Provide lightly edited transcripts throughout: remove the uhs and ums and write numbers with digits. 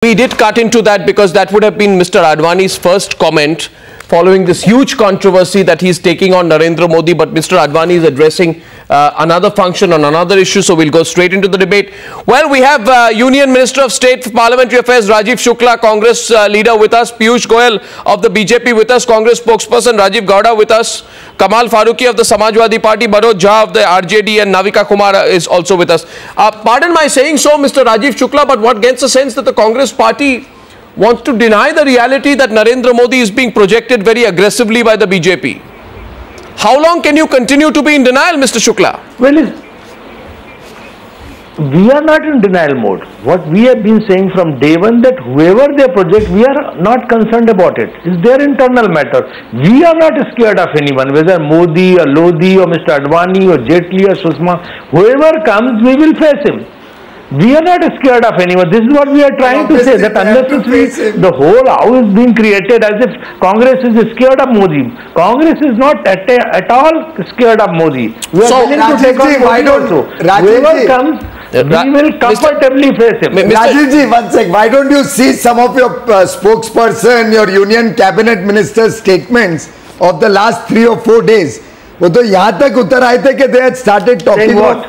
We did cut into that because that would have been Mr. Advani's first comment following this huge controversy that he's taking on Narendra Modi. But Mr. Advani is addressing another function on another issue, so we'll go straight into the debate. Well, we have Union Minister of State for Parliamentary Affairs Rajiv Shukla, Congress leader with us, Piyush Goyal of the BJP with us, Congress spokesperson Rajiv Gowda with us, Kamal Farooqi of the Samajwadi Party, Manoj Jha of the RJD, and Navika Kumar is also with us. Pardon my saying so, Mr. Rajiv Shukla, but what gets a sense that the Congress party wants to deny the reality that Narendra Modi is being projected very aggressively by the BJP. How long can you continue to be in denial, Mr. Shukla? Well, we are not in denial mode. What we have been saying from day one, that whoever they project, we are not concerned about it. It's their internal matter. We are not scared of anyone, whether Modi or Lodi or Mr. Advani or Jaitley or Sushma. Whoever comes, we will face him. We are not scared of anyone. This is what we are trying to say, that unnecessarily the whole house is being created as if Congress is scared of Modi. Congress is not at all scared of Modi. We are willing to take on Modi also. Whoever comes, we will comfortably face him. Rajiv ji, one sec. Why don't you see some of your spokesperson, your union cabinet minister's statements of the last 3 or 4 days? वो तो यहाँ तक उतर आए थे कि they had started talking about.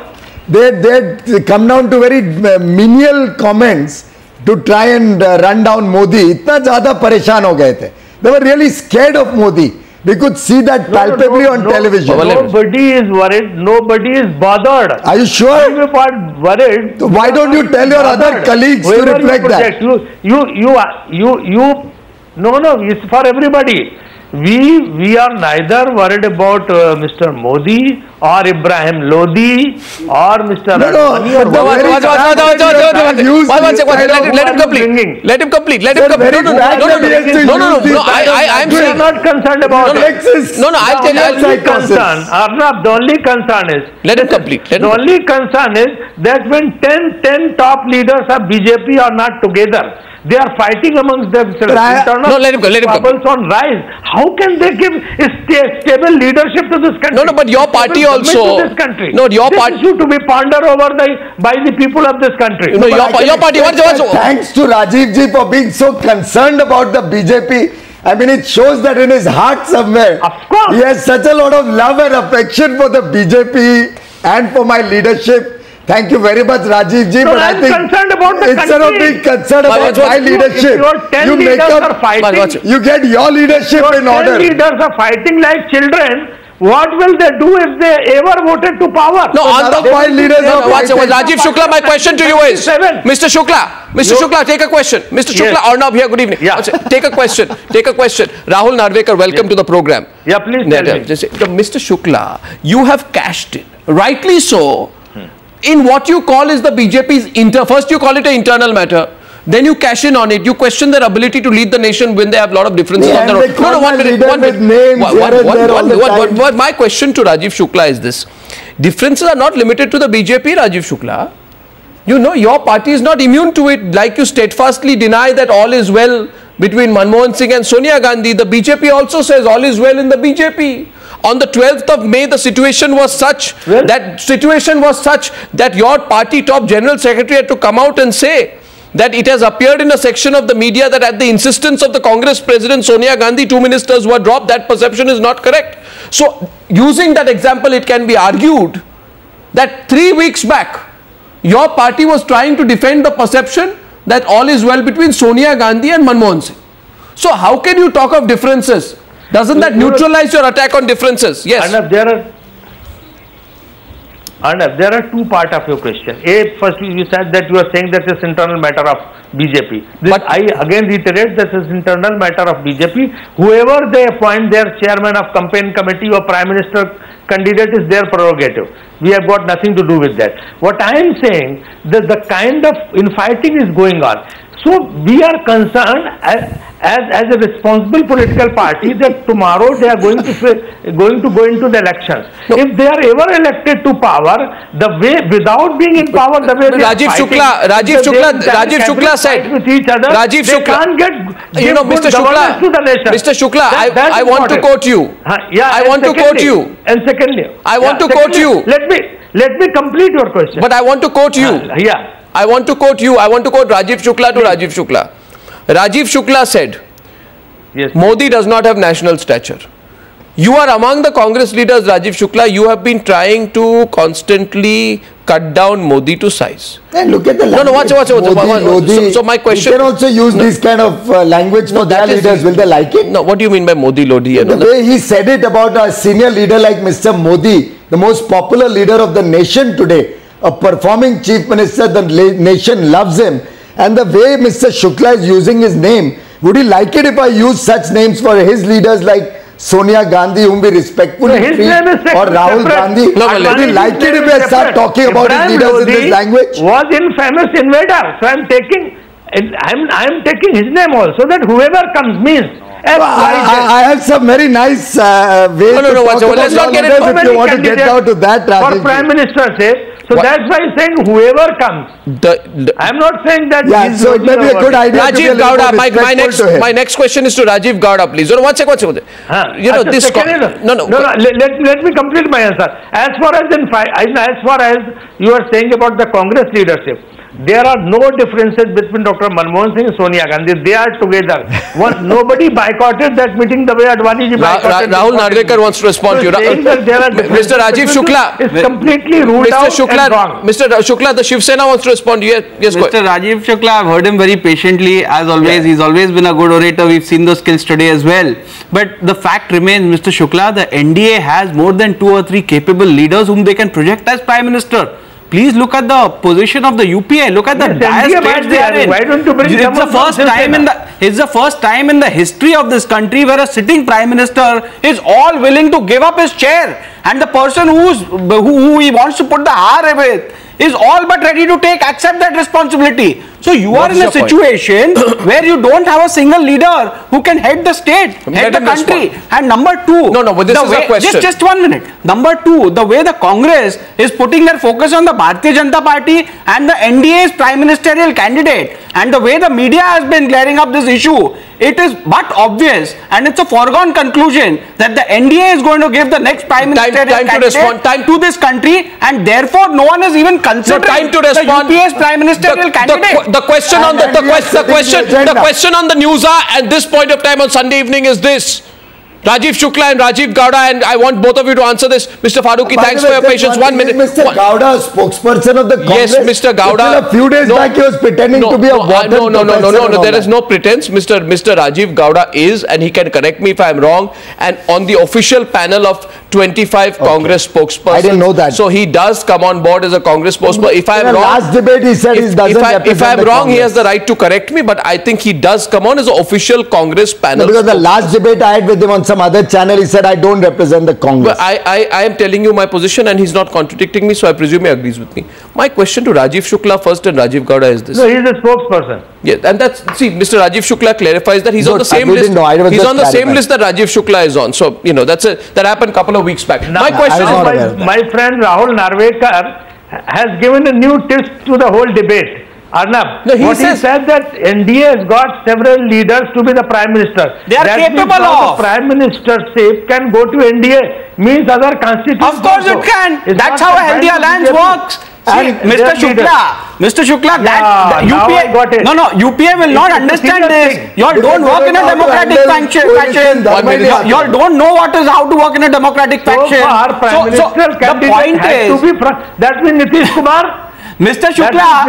They come down to very menial comments to try and run down Modi. इतना ज़्यादा परेशान हो गए थे. They were really scared of Modi. We could see that palpably on television. Nobody is worried. Nobody is bothered. Are you sure? If you are worried, so why don't you tell your other colleagues to reflect that? No, it's for everybody. We are neither worried about Mr. Modi or Ibrahim Lodi or Mr. Advani or Let him complete. Let him complete. I'm not concerned about it. No, I'll tell you. Arnab, the only concern is, let him complete. The only concern is that when 10 top leaders of BJP are not together, they are fighting amongst themselves. No, let him go. Bubbles on rise. How can they give stable leadership to this country? No, but your party also. This country. No, your party. This issue to be pondered over by the people of this country. No, your party. Thanks to Rajiv ji for being so concerned about the BJP. I mean, it shows that in his heart somewhere, of course, he has such a lot of love and affection for the BJP and for my leadership. Thank you very much, Rajiv ji. No, but I think concerned about the instead of being concerned about my leadership, you make up, fighting, you get your leadership in order. 10 leaders are fighting like children. What will they do if they ever voted to power? No, other 5 leaders are fighting. Rajiv Shukla, my question to you is, Mr. Shukla, take a question. Mr. Shukla, Arnab here, good evening. Yeah. Take a question. Rahul Narvekar, welcome to the program. Yeah, please tell me. Mr. Shukla, you have cashed in, rightly so, in what you call is the BJP's first you call it an internal matter, then you cash in on it, you question their ability to lead the nation when they have a lot of differences on their own. No, 1 minute. My question to Rajiv Shukla is this: differences are not limited to the BJP, Rajiv Shukla. You know, your party is not immune to it. Like you steadfastly deny that all is well between Manmohan Singh and Sonia Gandhi, the BJP also says all is well in the BJP. On the 12th of May, the situation was such that your party top general secretary had to come out and say that it has appeared in a section of the media that at the insistence of the Congress President Sonia Gandhi, 2 ministers were dropped. That perception is not correct. So, using that example, it can be argued that 3 weeks back, your party was trying to defend the perception that all is well between Sonia Gandhi and Manmohan Singh. So, how can you talk of differences? Doesn't that neutralize your attack on differences? Yes. Arnab, there are 2 parts of your question. First you said that you are saying that it's internal matter of BJP. But I again reiterate that it's internal matter of BJP. Whoever they appoint their chairman of campaign committee or prime minister candidate is their prerogative. We have got nothing to do with that. What I am saying, that the kind of infighting is going on. So we are concerned as a responsible political party that tomorrow they are going to go into the elections. No. If they are ever elected to power, the way without being in power, the way they Rajiv Shukla said with each other, Rajiv they Shukla, can't get Mr. Shukla, to the nation. Mr. Shukla, I want to quote you. I want to quote you. And secondly, I want to quote you. Let me complete your question. But I want to quote you. I want to quote you. I want to quote Rajiv Shukla to Rajiv Shukla. Rajiv Shukla said, Yes. Modi does not have national stature. You are among the Congress leaders, Rajiv Shukla. You have been trying to constantly cut down Modi to size. And look at the language. Watch. Modi, so my question... You can also use this kind of language for their leaders. Will they like it? No, what do you mean by Modi, Lodi? The way he said it about a senior leader like Mr. Modi, the most popular leader of the nation today, a performing chief minister, the nation loves him. And the way Mr. Shukla is using his name, would he like it if I use such names for his leaders like Sonia Gandhi, whom we respectfully treat, or Rahul Gandhi? Would he like it if I start talking about his leaders in this language? Was infamous invader, so I'm taking his name also, that whoever comes means. I have some very nice ways to talk about let's not get it. If you want to get down to that, for Prime Minister's sake. So that's why I'm saying whoever comes. I'm not saying that. Yeah, so it may be a good idea. Rajiv Gowda, my next question is to Rajiv Gowda, please. One second. You know this. No. Let me complete my answer. As far as you are saying about the Congress leadership, there are no differences between Dr. Manmohan Singh and Sonia Gandhi. They are together. Nobody boycotted that meeting the way Advani ji boycotted. Rahul Narvekar wants to respond to you. Mr. Rajiv Shukla. It's completely ruled out and wrong. Mr. Shukla, the Shiv Sena wants to respond to you. Yes, Mr. Rajiv Shukla, I've heard him very patiently, as always. He's always been a good orator. We've seen those skills today as well. But the fact remains, Mr. Shukla, the NDA has more than 2 or 3 capable leaders whom they can project as Prime Minister. Please look at the position of the UPA. Look at the dire state they are in. Why don't you bring it's the first time in the history of this country where a sitting Prime Minister is all willing to give up his chair, and the person who he wants to put the hair with is all but ready to accept that responsibility. So you are in a situation where you don't have a single leader who can head the state, head the country. And number 2, but this is a question. Just 1 minute. Number 2, the way the Congress is putting their focus on the Bharatiya Janata Party and the NDA's prime ministerial candidate, and the way the media has been glaring up this issue, it is but obvious, and it's a foregone conclusion that the NDA is going to give the next prime ministerial candidate to this country, and therefore no one is even considering the UPA's prime ministerial candidate. The question on the Newshour at this point of time on Sunday evening is this. Rajiv Shukla and Rajiv Gowda, and I want both of you to answer this. Mr. Farooqi, thanks for your patience. 1 minute. Mr. Gowda, spokesperson of the Congress. Yes, Mr. Gowda. A few days back he was pretending to be a No, there is no pretense. Mr. Rajiv Gowda is, and he can correct me if I am wrong, and on the official panel of 25 Congress spokespersons. I didn't know that. So he does come on board as a Congress spokesperson. If I am wrong, last debate he said he doesn't represent if I am wrong, Congress. he has the right to correct me, but I think he does come on as an official Congress panel. Because the last debate I had with him on some other channel, he said I don't represent the Congress. Well, I am telling you my position, and he's not contradicting me, so I presume he agrees with me. My question to Rajiv Shukla first and Rajiv Gowda is this. No, he is a spokesperson. Yeah, and Mr. Rajiv Shukla clarifies that he's on the same list. He's on the same list that Rajiv Shukla is on. So, you know, that happened a couple of weeks back. Now, my friend Rahul Narvekar has given a new twist to the whole debate. Arnab, he said that NDA has got several leaders to be the Prime Minister. They are capable of. The Prime Ministership can go to NDA, means other constituents. Of course it can. That's how a healthy alliance works. See, Mr. Shukla, UPA will not understand this. You all don't work in a democratic fashion. You all don't know how to work in a democratic fashion. So the point is, that means Nitish Kumar. Mr. Shukla,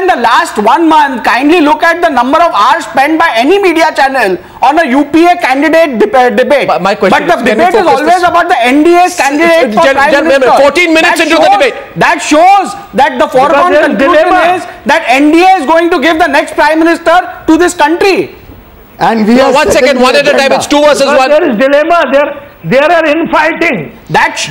in the last 1 month, kindly look at the number of hours spent by any media channel on a UPA candidate debate. My question but the debate is always about the NDA's candidate for Prime Minister. 14 minutes into the debate. That shows that the foregone conclusion is that NDA is going to give the next Prime Minister to this country. And we are 1 second, one at a time. It's 2 versus 1. There is dilemma. There are infighting. There is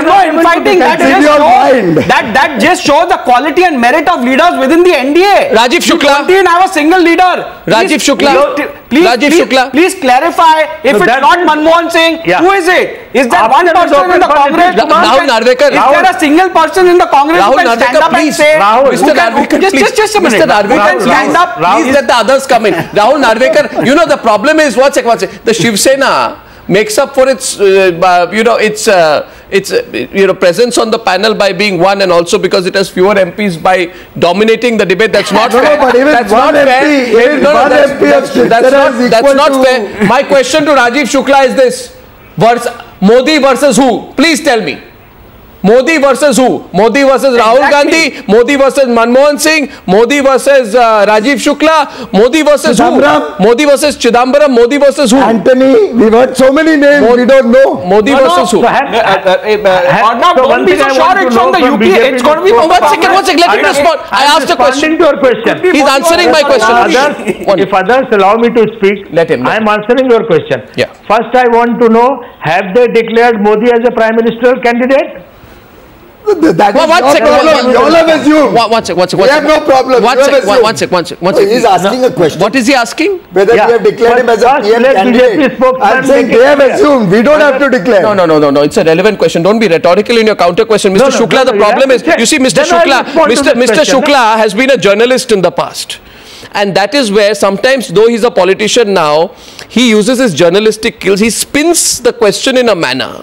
no infighting. That just shows the quality and merit of leaders within the NDA. Rajiv Shukla. You don't even have a single leader. Rajiv Shukla. Please clarify. If it's not Manmohan Singh, who is it? Is there one person in the Congress? Rahul Narvekar. Is there a single person in the Congress who can stand up and say? Mr. Narvekar, please. Just a minute. Mr. Narvekar, stand up. Please let the others come in. Rahul Narvekar, you know the problem is, one second. The Shiv Sena makes up for its presence on the panel by being one, and also because it has fewer MPs by dominating the debate. That's not fair. But even that's one not MP, fair. That's not fair. My question to Rajiv Shukla is this: Modi versus who? Please tell me. Modi versus who? Modi versus Rahul Gandhi, Modi versus Manmohan Singh, Modi versus Rajiv Shukla, Modi versus Chidambaram. who? Modi versus Chidambaram, Modi versus who? Anthony, we've heard so many names, we don't know. Modi versus who? Don't be so sure it's from the UP. It's going to be from one second, let him respond. I asked a question. To your question. He's answering my question. If others allow me to speak, let him. I am answering your question. Yeah. First, I want to know, have they declared Modi as a prime ministerial candidate? That is one second. You all have assumed. One second. We have no problem. One second. He's asking a question. What is he asking? Whether we have declared him as a PM candidate. I'm saying they have assumed. We don't have to declare. No. It's a relevant question. Don't be rhetorical in your counter question. Mr. Shukla, the problem is, you see, Mr. Shukla has been a journalist in the past. And that is where sometimes, though he's a politician now, he uses his journalistic skills. He spins the question in a manner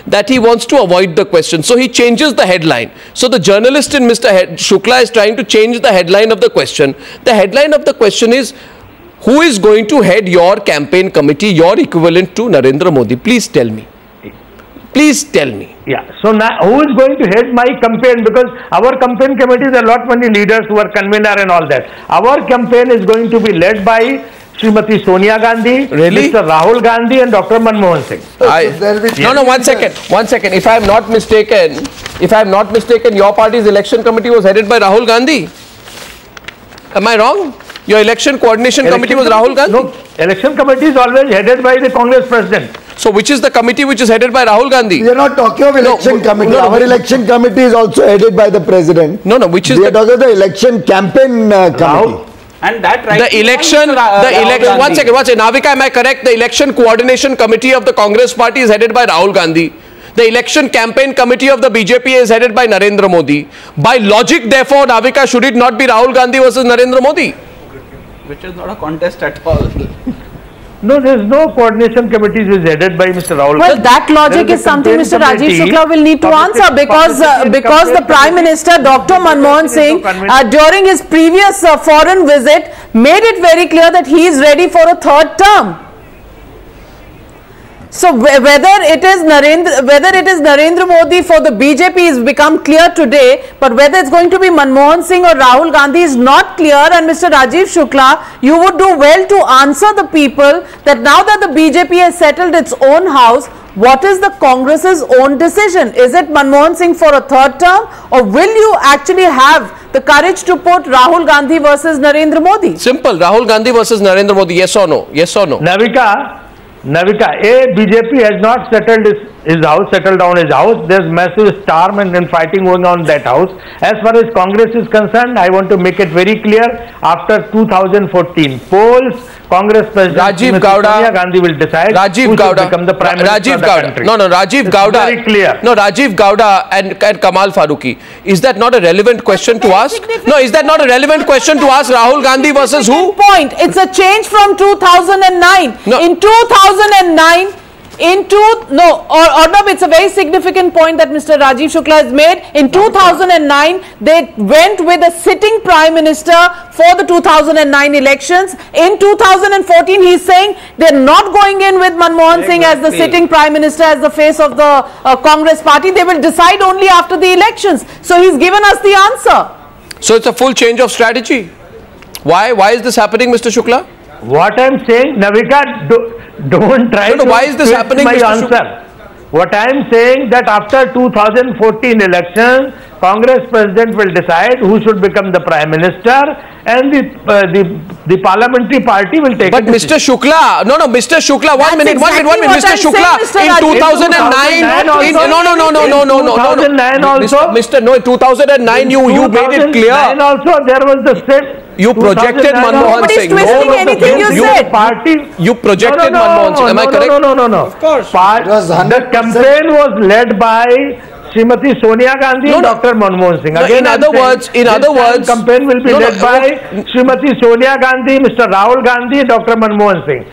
that he wants to avoid the question. So he changes the headline. So the journalist in Mr. Shukla is trying to change the headline of the question. The headline of the question is, who is going to head your campaign committee, your equivalent to Narendra Modi? Please tell me. Please tell me. Yeah. So now, who is going to head my campaign? Because our campaign committee, there are lot many leaders who are convener and all that. Our campaign is going to be led by Srimati Sonia Gandhi, Mr. Rahul Gandhi and Dr. Manmohan Singh. No, one second. If I am not mistaken, your party's election committee was headed by Rahul Gandhi. Am I wrong? Your election coordination committee was Rahul Gandhi? No, election committee is always headed by the Congress president. So which is the committee which is headed by Rahul Gandhi? We are not talking of election committee. Our election committee is also headed by the president. Which is we are talking of the election campaign committee. And that the election, one second, Navika, am I correct? The election coordination committee of the Congress party is headed by Rahul Gandhi. The election campaign committee of the BJP is headed by Narendra Modi. By logic, therefore, Navika, should it not be Rahul Gandhi versus Narendra Modi? Which is not a contest at all. No, there is no coordination committee which is headed by Mr. Rahul Gandhi. Well, that logic is something Mr. Rajiv Shukla will need to answer because the Prime Minister, Dr. Manmohan Singh, during his previous foreign visit, made it very clear that he is ready for a third term. So whether it is Narendra Modi for the BJP has become clear today, but whether it's going to be Manmohan Singh or Rahul Gandhi is not clear. And Mr. Rajiv Shukla, you would do well to answer the people that now that the BJP has settled its own house, what is the Congress's own decision? Is it Manmohan Singh for a third term, or will you actually have the courage to put Rahul Gandhi versus Narendra Modi? Simple. Rahul Gandhi versus Narendra Modi. Yes or no? Yes or no? Navika, BJP has not settled settled down his house. There's massive storm and fighting going on in that house. As far as Congress is concerned, I want to make it very clear, after 2014 polls, Congress President Sonia Gandhi will decide who should become the Prime Minister of the country. Rajiv Gowda. Very clear. No, Rajiv Gowda and Kamal Farooqi. Is that not a relevant question to ask? No, is that not a relevant question to ask? Rahul Gandhi versus who? Point. It's a change from 2009. No. In 2009, it's a very significant point that Mr. Rajiv Shukla has made. In 2009, they went with a sitting Prime Minister for the 2009 elections. In 2014, he's saying they're not going in with Manmohan Singh as the sitting Prime Minister, as the face of the Congress party. They will decide only after the elections. So he's given us the answer. So it's a full change of strategy. Why is this happening, Mr. Shukla? What I'm saying, Navika, don't try to why is this happening, my Mr. answer. What I'm saying that after 2014 elections, Congress President will decide who should become the Prime Minister, and the parliamentary party will take. But Mr. Shukla, Mr. Shukla, one minute, Mr. Shukla, in 2009, in 2009, you made it clear. And also there was the state. You projected Manmohan Singh. You projected Manmohan Singh. Am I correct? No. Of course. The campaign was led by Srimati Sonia Gandhi and Dr. Manmohan Singh. Again, in other words, campaign will be led by Srimati Sonia Gandhi, Mr. Rahul Gandhi, Dr. Manmohan Singh.